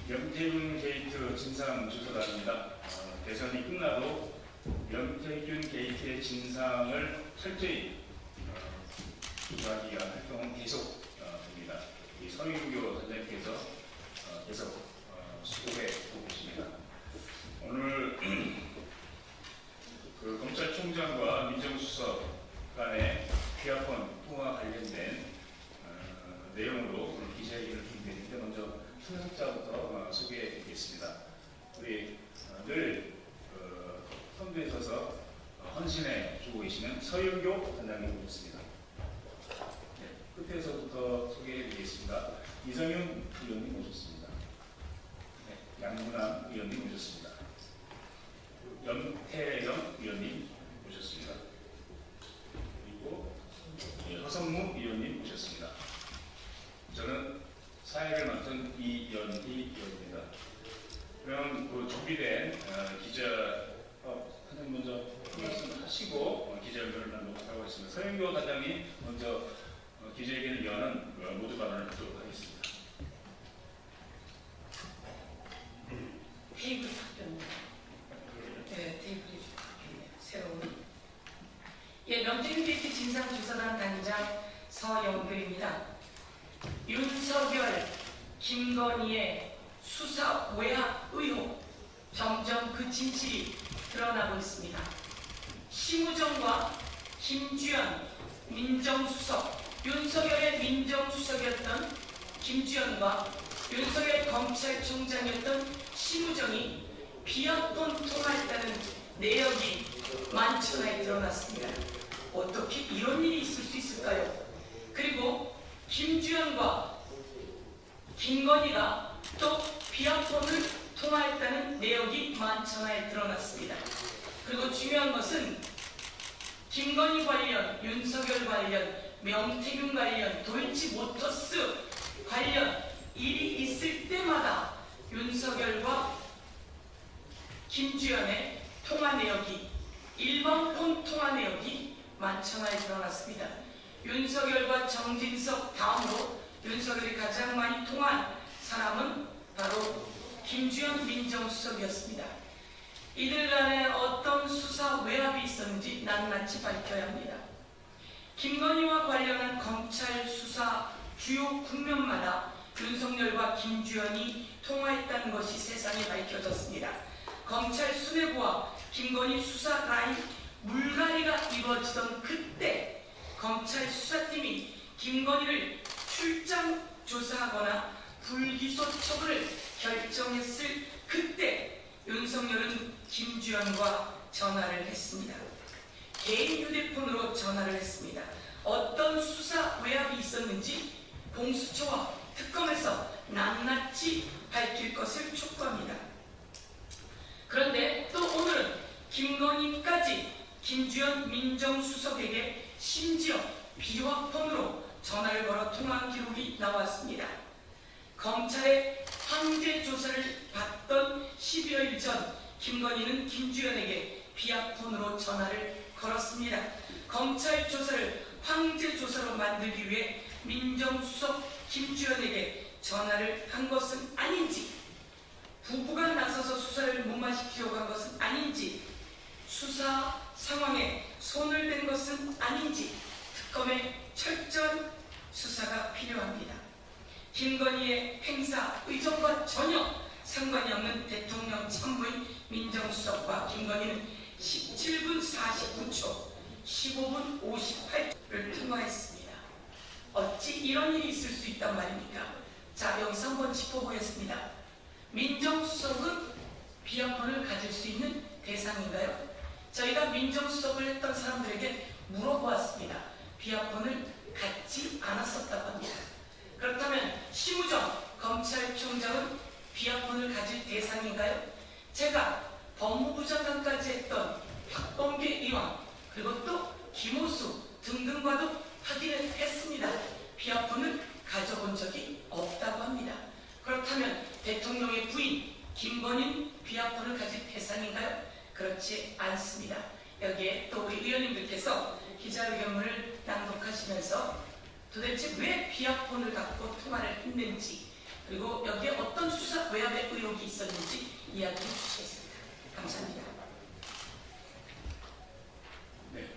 명태균 게이트 진상조사단입니다. 대선이 끝나도 명태균 게이트의 진상을 철저히 조사하기 위한 활동은 계속 됩니다. 이 서민구교 단장님께서 계속 수고해 보십니다. 오늘 그 검찰총장과 민정수석 간의 비화폰 통화 관련된 내용으로 오늘 기자회견을 준비했는데 먼저 참석자부터 소개해드리겠습니다. 우리 늘 선두에 서서 헌신해 주고 계시는 서윤교 단장님 모셨습니다. 네, 끝에서부터 소개해드리겠습니다. 이성윤 의원님 모셨습니다. 네, 양문환 의원님 모셨습니다. 염태영 의원님 모셨습니다. 그리고 허성무 의원님 모셨습니다. 저는 사회를 맡은 이연희 의원입니다. 그럼 그 준비된 기자 단장님 먼저 말씀하시고 기자회견을 나누도록 하겠습니다. 서영교 단장님 먼저 기자회견을 여는 모두 발언을 하도록 하겠습니다. 테이블 바뀌었네요. 네, 테이블이 바뀌었네요. 새로운. 예, 명태균 게이트 진상조사단 단장 서영교입니다. 윤석열, 김건희의 수사 외압 의혹 점점 그 진실이 드러나고 있습니다. 심우정과 김주현 민정수석, 윤석열의 민정수석이었던 김주현과 윤석열 검찰총장이었던 심우정이 비화폰 통화했다는 내역이 만천하에 드러났습니다. 어떻게 이런 일이 있을 수 있을까요? 그리고 김주현과 김건희가 또 비화폰을 통화했다는 내역이 만천하에 드러났습니다. 그리고 중요한 것은 김건희 관련, 윤석열 관련, 명태균 관련, 도이치모터스 관련 일이 있을 때마다 윤석열과 김주현의 통화 내역이, 일반폰 통화 내역이 만천하에 드러났습니다. 윤석열과 정진석 다음으로 윤석열이 가장 많이 통한 사람은 바로 김주현 민정수석이었습니다. 이들 간에 어떤 수사 외압이 있었는지 낱낱이 밝혀야 합니다. 김건희와 관련한 검찰 수사 주요 국면마다 윤석열과 김주현이 통화했다는 것이 세상에 밝혀졌습니다. 검찰 수뇌부와 김건희 수사 라인 물갈이가 이루어지던 그때 검찰 수사팀이 김건희를 출장 조사하거나 불기소 처분을 결정했을 그때 윤석열은 김주현과 전화를 했습니다. 개인 휴대폰으로 전화를 했습니다. 어떤 수사 외압이 있었는지 공수처와 특검에서 낱낱이 밝힐 것을 촉구합니다. 그런데 또 오늘은 김건희까지 김주현 민정수석에게 심지어 비화폰으로 전화를 걸어 통화한 기록이 나왔습니다. 검찰의 황제 조사를 받던 12여 전 김건희는 김주현에게 비화폰으로 전화를 걸었습니다. 검찰 조사를 황제 조사로 만들기 위해 민정수석 김주현에게 전화를 한 것은 아닌지, 부부가 나서서 수사를 무마시키려고 한 것은 아닌지, 수사 상황에 손을 댄 것은 아닌지 특검의 철저한 수사가 필요합니다. 김건희의 행사 의정과 전혀 상관이 없는 대통령 참모인 민정수석과 김건희는 17분 49초, 15분 58초를 통화했습니다. 어찌 이런 일이 있을 수 있단 말입니까? 자, 여기서 한번 짚어보겠습니다. 민정수석은 비화폰을 가질 수 있는 대상인가요? 저희가 민정수석을 했던 사람들에게 물어보았습니다. 비화폰을 갖지 않았었다고 합니다. 그렇다면 심우정 검찰총장은 비화폰을 가질 대상인가요? 제가 법무부 장관까지 했던 박범계 의원, 그리고 또 김호수 등등과도 확인을 했습니다. 비화폰을 가져본 적이 없다고 합니다. 그렇다면 대통령의 부인 김건희는 비화폰을 가질 대상인가요? 그렇지 않습니다. 여기에 또 우리 의원님들께서 기자회견문을 낭독하시면서 도대체 왜 비화폰을 갖고 통화를 했는지 그리고 여기에 어떤 수사 외압의 의혹이 있었는지 이야기해 주시겠습니다. 감사합니다. 네.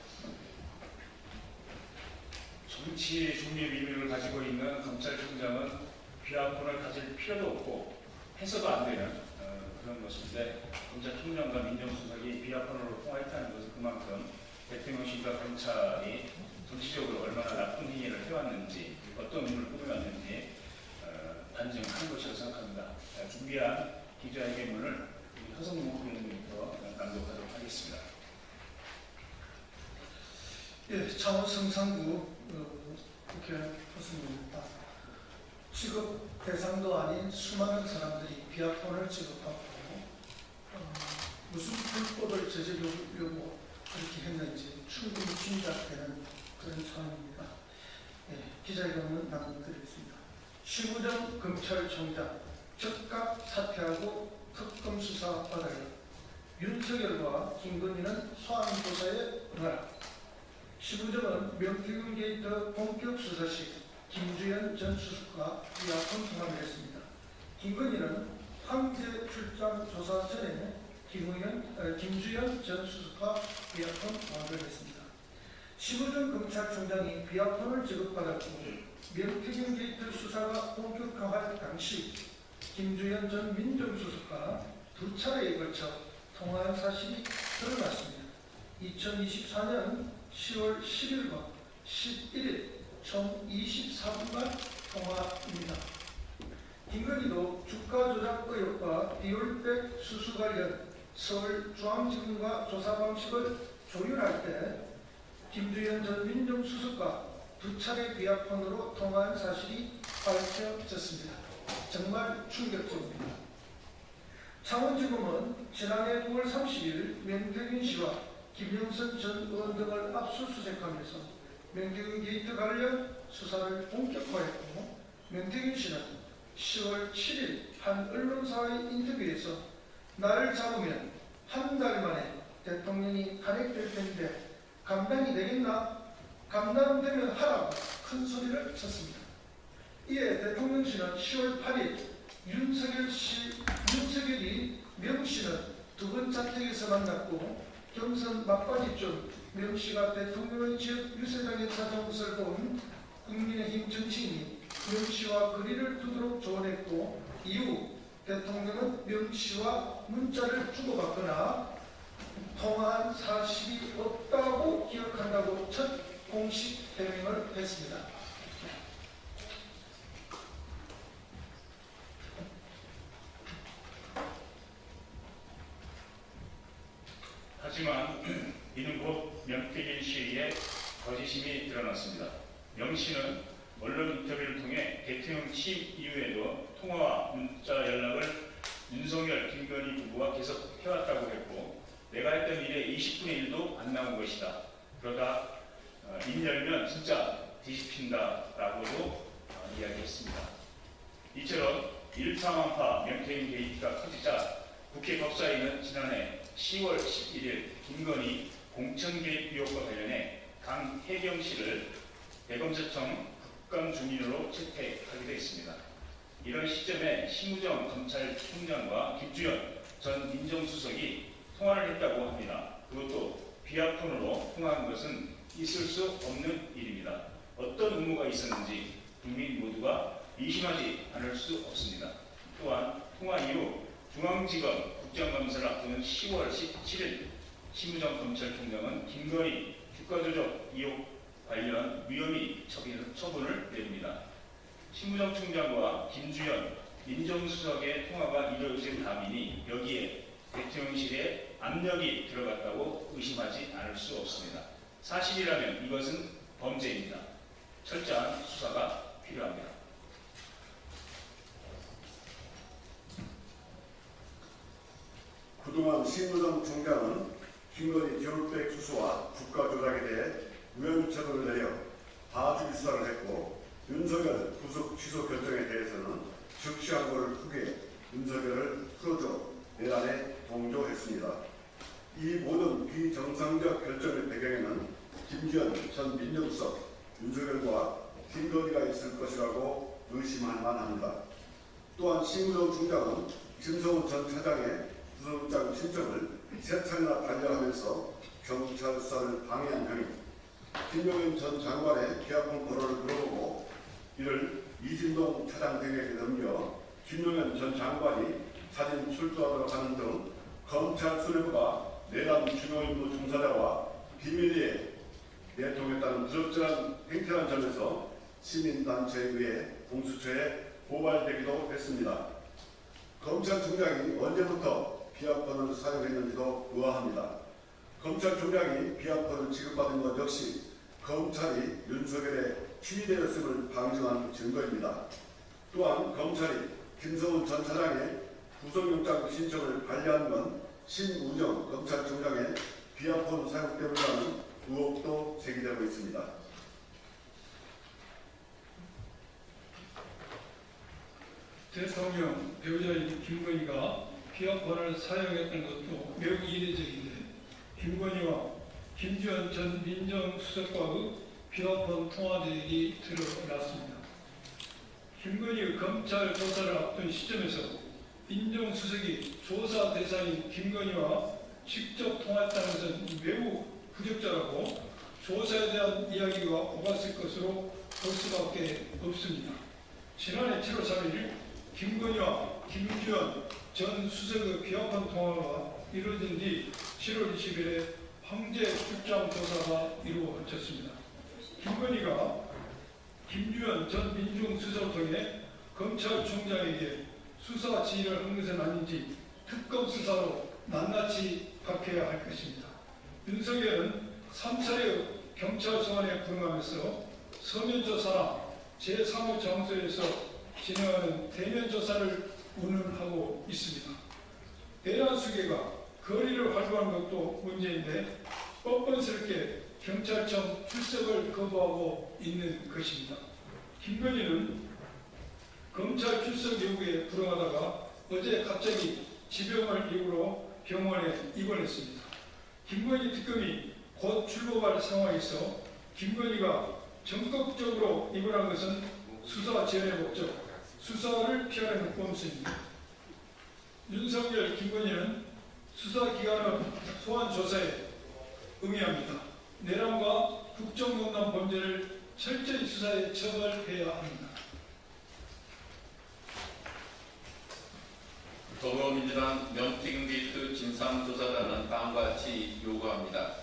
정치의 중립 의미를 가지고 있는 검찰총장은 비하폰을 가질 필요도 없고 해서도 안 되는 그런 것인데, 검찰총장과 민정수석이 비하폰으로 통화했다는 것은 그만큼 대통령실과 검찰이 정치적으로 얼마나 나쁜 행위를 해왔는지, 어떤 의미를 꾸며왔는지 반증하는 것이라고 생각합니다. 준비한 기자회견문을 우리 허성무 의원님부터 낭독하도록 하겠습니다. 예, 창원 성산구 국회의원 허성무입니다. 취급 대상도 아닌 수많은 사람들이 비하폰을 취급하고 무슨 불법을 저지르려고 그렇게 했는지 충분히 짐작되는 그런 상황입니다. 예, 기자회견문 낭독드리겠습니다. 심우정 검찰총장 즉각 사퇴하고 특검 수사 받아야. 윤석열과 김건희는 소환조사에 응하라. 심우정은 명태균 게이트 본격 수사 시 김주현 전 수석과 비하폰 통화를 했습니다. 김건희는 황제 출장 조사 전에 김주현 전 수석과 비하폰 통화를 했습니다. 심우정 검찰총장이 비하폰을 지급받았고 명태균 게이트 수사가 본격화할 당시 김주현 전 민정수석과 두 차례에 걸쳐 통화한 사실이 드러났습니다. 2024년 10월 10일과 11일 총 24분간 통화입니다. 김건희도 주가 조작 의혹과 비올백 수수 관련 서울중앙지검과 조사 방식을 조율할 때 김주현 전 민정수석과 두 차례 비하폰으로 통화한 사실이 밝혀졌습니다. 정말 충격적입니다. 창원지검은 지난해 9월 30일 명태균 씨와 김영선 전 의원 등을 압수수색하면서 명태균 게이트 관련 수사를 본격화했고, 명태균 씨는 10월 7일 한 언론사의 인터뷰에서 나를 잡으면 한 달 만에 대통령이 탄핵될 텐데 감당이 되겠나? 감당되면 하라고 큰 소리를 쳤습니다. 이에 대통령실은 10월 8일 윤석열이 명 씨는 두 번 자택에서 만났고, 경선 막바지쯤 명 씨가 대통령의 지역 유세장에 찾아온 것을 본 국민의힘 정치인이 명 씨와 거리를 두도록 조언했고, 이후 대통령은 명 씨와 문자를 주고받거나 통화한 사실이 없다고 기억한다고 첫 공식 해명을 했습니다. 하지만 이는 곧 명태균 씨의 거짓임이 드러났습니다. 명 씨는 언론 인터뷰를 통해 대통령 취임 이후에도 통화와 문자 연락을 윤석열, 김건희 부부와 계속 해왔다고 했고, 내가 했던 일에 20분의 1도 안 나온 것이다. 그러다 입 열면 진짜 뒤집힌다라고도 이야기했습니다. 이처럼 일상황파 명태균 게이트가 커지자 국회 법사위는 지난해 10월 11일 김건희 공천 개입 의혹과 관련해 강혜경 씨를 대검찰청 국감주민으로 채택하기도 했습니다. 이런 시점에 심우정 검찰총장과 김주현 전 민정수석이 통화를 했다고 합니다. 그것도 비하폰으로 통화한 것은 있을 수 없는 일입니다. 어떤 의무가 있었는지 국민 모두가 의심하지 않을 수 없습니다. 또한 통화 이후 중앙지검 국정감사를 앞두는 10월 17일 심우정 검찰총장은 김건희 주가조작 의혹 관련 무혐의 처분을 내립니다. 심우정 총장과 김주현 민정수석의 통화가 이루어진 밤이니 여기에 대통령실에 압력이 들어갔다고 의심하지 않을 수 없습니다. 사실이라면 이것은 범죄입니다. 철저한 수사가 필요합니다. 그동안 심우정 총장은 김건희 비올백 수수와 주가 조작에 대해 무혐의 처분을 내려 봐주기 수사를 했고, 윤석열 구속 취소 결정에 대해서는 즉시 항고를 후에 윤석열을 풀어줘 내란에 동조했습니다. 이 모든 비정상적 결정의 배경에는 김주현 전 민정수석, 윤석열과 김건희가 있을 것이라고 의심할 만합니다. 또한 심우정 총장은 김성훈 전 차장의 구속영장 신청을 3차례나 반려하면서 경찰 수사를 방해한 혐의, 김용현 전 장관의 계약금 번호를 물어보고 이를 이진동 차장 등에게 넘겨 김용현 전 장관이 사진 출두하도록 하는 등 검찰 수뇌부가 내란 중요인무 종사자와 비밀리에 내통했다는 부적절한 행태란 점에서 시민단체에 의해 공수처에 고발되기도 했습니다. 검찰총장이 언제부터 비약권을 사용했는지도 의아합니다. 검찰총장이 비약권을 지급받은 것 역시 검찰이 윤석열의 취재였음을 방증한 증거입니다. 또한 검찰이 김성훈 전 차장의 구속영장 신청을 반려한 건 신우정 검찰총장의 비약권 사용 때문이라는 의혹도 제기되고 있습니다. 대통령 배우자인 김건희가 비약권을 사용했던 것도 매우 이례적인데 김건희와 김주현 전 민정수석과의 비약권 통화 내역이 드러났습니다. 김건희의 검찰 조사를 앞둔 시점에서 민정수석이 조사 대상인 김건희와 직접 통화했다는 것은 매우 부적절하고 조사에 대한 이야기가 오갔을 것으로 볼 수밖에 없습니다. 지난해 7월 3일 김건희와 김주현 전 수석의 비약권 통화가 이루어진 뒤 7월 20일에 황제 출장 조사가 이루어졌습니다. 김건희가 김주현 전 민정수석을 통해 검찰총장에게 수사 지휘를 한 것은 아닌지 특검 수사로 낱낱이 밝혀야 할 것입니다. 윤석열은 3차례의 경찰 소환에 불응하면서 서면 조사나 제3의 장소에서 진행하는 대면 조사를 운운하고 있습니다. 내란 수계가 거리를 활보한 것도 문제인데 뻔뻔스럽게 경찰청 출석을 거부하고 있는 것입니다. 김건희는 검찰 출석 요구에 불응하다가 어제 갑자기 지병을 이유로 병원에 입원했습니다. 김건희 특검이 곧 출범할 상황에서 김건희가 적극적으로 입원한 것은 수사 지연의 목적, 수사를 피하는 꼼수입니다. 윤석열, 김건희는 수사기관의 소환 조사에 응해합니다. 내란과 국정농단 범죄를 철저히 수사에 처벌해야 합니다. 더불어민주당 명태균 게이트 진상조사단은 다음과 같이 요구합니다.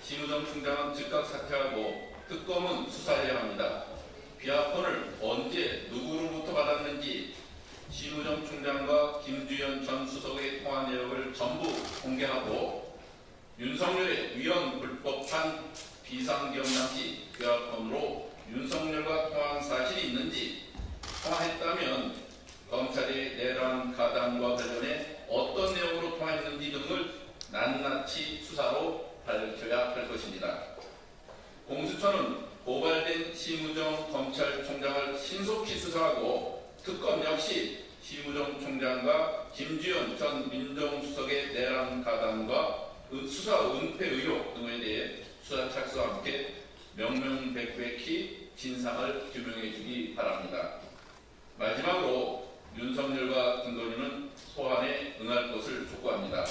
신우정 총장은 즉각 사퇴하고 특검은 수사해야 합니다. 비약권을 언제 누구로부터 받았는지 신우정 총장과 김주현 전 수석의 통화 내역을 전부 공개하고 윤석열의 위헌 불법한 비상기업 납치 비약권으로 윤석열과 통화한 사실이 있는지, 통화했다면 검찰의 내란 가담과 관련해 어떤 내용으로 통화했는지 등을 낱낱이 수사로 밝혀야 할 것입니다. 공수처는 고발된 심우정 검찰총장을 신속히 수사하고 특검 역시 심우정 총장과 김주현 전 민정수석의 내란 가담과 수사 은폐 의혹 등에 대해 수사 착수와 함께 명명백백히 진상을 규명해 주기 바랍니다. 마지막으로 윤석열과 김건희는 소환에 응할 것을 촉구합니다.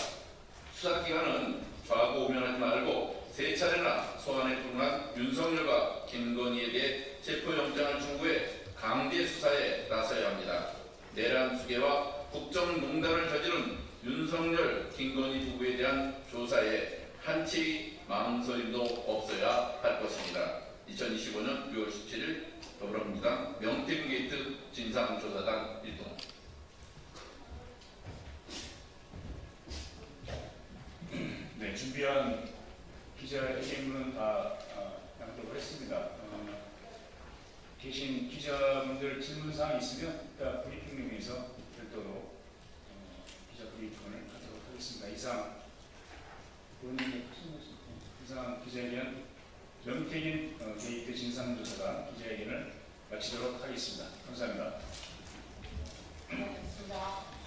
수사기관은 좌고우면하지 말고 3차례나 소환에 불응한 윤석열과 김건희에 대해 체포영장을 청구해 강제 수사에 나서야 합니다. 내란 수계와 국정농단을 저지른 윤석열, 김건희 부부에 대한 조사에 한치 망설임도 없어야 할 것입니다. 2025년 6월 17일 더불어민주당 명태균 게이트 진상조사단 1동. 네, 준비한 기자회견문은 다 낭독을 했습니다. 계신 기자분들 질문사항 있으면 이따 브리핑룸에서 별도로 기자 브리핑을 하도록 하겠습니다. 이상 기자회견 명태균 게이트 진상조사단 기자회견을 마치도록 하겠습니다. 감사합니다. 고맙습니다.